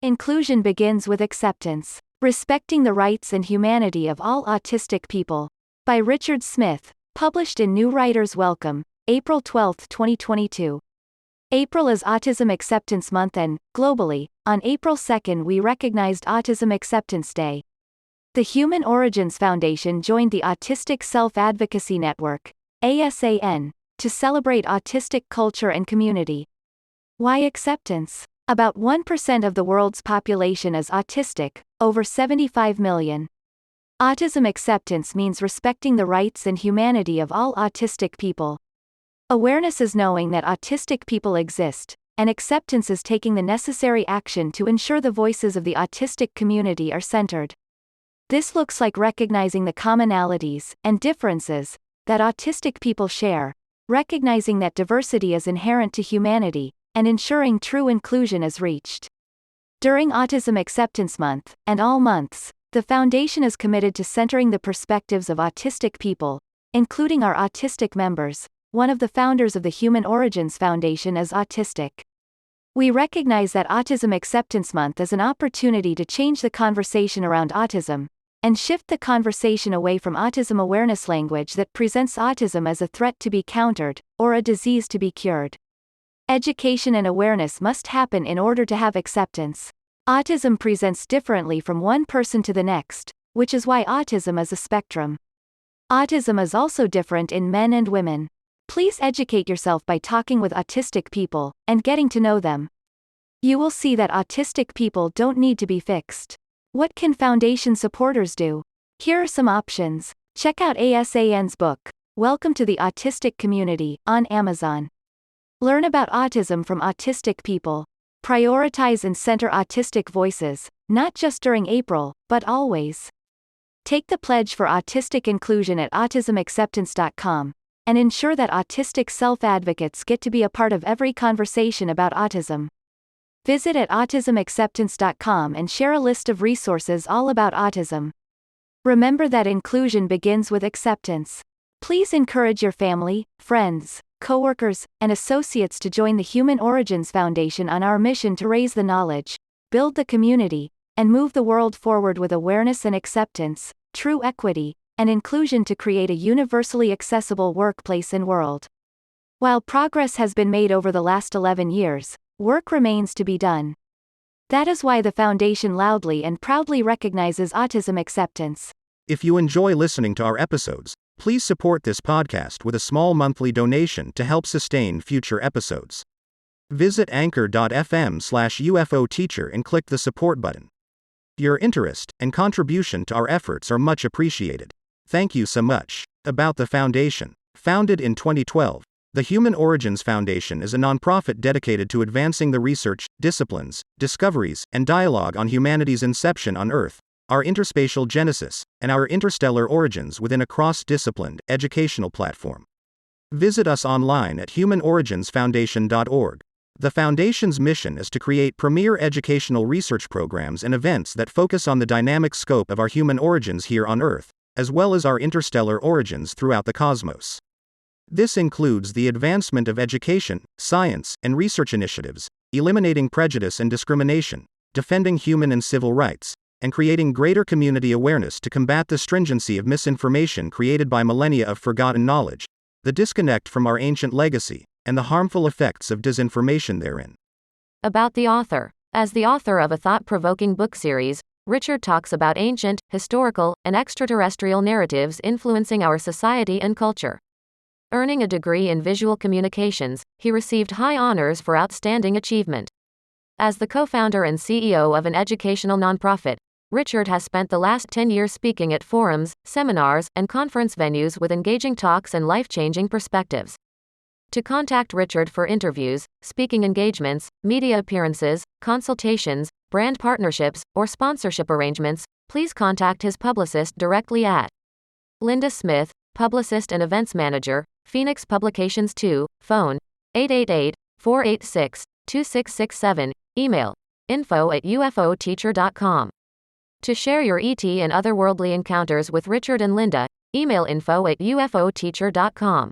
Inclusion begins with acceptance. Respecting the rights and humanity of all autistic people. By Richard Smith. Published in New Writers Welcome, April 12, 2022. April is Autism Acceptance Month and, globally, on April 2 we recognized Autism Acceptance Day. The Human Origins Foundation joined the Autistic Self-Advocacy Network, ASAN, to celebrate autistic culture and community. Why acceptance? About 1% of the world's population is autistic, over 75 million. Autism acceptance means respecting the rights and humanity of all autistic people. Awareness is knowing that autistic people exist, and acceptance is taking the necessary action to ensure the voices of the autistic community are centered. This looks like recognizing the commonalities and differences that autistic people share, recognizing that diversity is inherent to humanity, and ensuring true inclusion is reached. During Autism Acceptance Month, and all months, the Foundation is committed to centering the perspectives of autistic people, including our autistic members. One of the founders of the Human Origins Foundation is autistic. We recognize that Autism Acceptance Month is an opportunity to change the conversation around autism, and shift the conversation away from autism awareness language that presents autism as a threat to be countered, or a disease to be cured. Education and awareness must happen in order to have acceptance. Autism presents differently from one person to the next, which is why autism is a spectrum. Autism is also different in men and women. Please educate yourself by talking with autistic people, and getting to know them. You will see that autistic people don't need to be fixed. What can Foundation supporters do? Here are some options. Check out ASAN's book, Welcome to the Autistic Community, on Amazon. Learn about autism from autistic people. Prioritize and center autistic voices, not just during April, but always. Take the pledge for autistic inclusion at autismacceptance.com. And ensure that autistic self-advocates get to be a part of every conversation about autism. Visit at autismacceptance.com and share a list of resources all about autism. Remember that inclusion begins with acceptance. Please encourage your family, friends, coworkers, and associates to join the Human Origins Foundation on our mission to raise the knowledge, build the community, and move the world forward with awareness and acceptance, true equity, and inclusion to create a universally accessible workplace and world. While progress has been made over the last 11 years, work remains to be done. That is why the Foundation loudly and proudly recognizes autism acceptance. If you enjoy listening to our episodes, please support this podcast with a small monthly donation to help sustain future episodes. Visit anchor.fm/UFOteacher and click the support button. Your interest and contribution to our efforts are much appreciated. Thank you so much. About the Foundation. Founded in 2012, the Human Origins Foundation is a nonprofit dedicated to advancing the research, disciplines, discoveries, and dialogue on humanity's inception on Earth, our interspatial genesis, and our interstellar origins within a cross-disciplined, educational platform. Visit us online at humanorigins.foundation.org. The Foundation's mission is to create premier educational research programs and events that focus on the dynamic scope of our human origins here on Earth, as well as our interstellar origins throughout the cosmos. This includes the advancement of education, science, and research initiatives, eliminating prejudice and discrimination, defending human and civil rights, and creating greater community awareness to combat the stringency of misinformation created by millennia of forgotten knowledge, the disconnect from our ancient legacy, and the harmful effects of disinformation therein. About the author. As the author of a thought-provoking book series, Richard talks about ancient, historical, and extraterrestrial narratives influencing our society and culture. Earning a degree in visual communications, he received high honors for outstanding achievement. As the co-founder and CEO of an educational nonprofit, Richard has spent the last 10 years speaking at forums, seminars, and conference venues with engaging talks and life-changing perspectives. To contact Richard for interviews, speaking engagements, media appearances, consultations, brand partnerships, or sponsorship arrangements, please contact his publicist directly at Linda Smith, Publicist and Events Manager, Phoenix Publications 2, phone 888-486-2667, email info@ufoteacher.com. To share your ET and otherworldly encounters with Richard and Linda, email info@ufoteacher.com.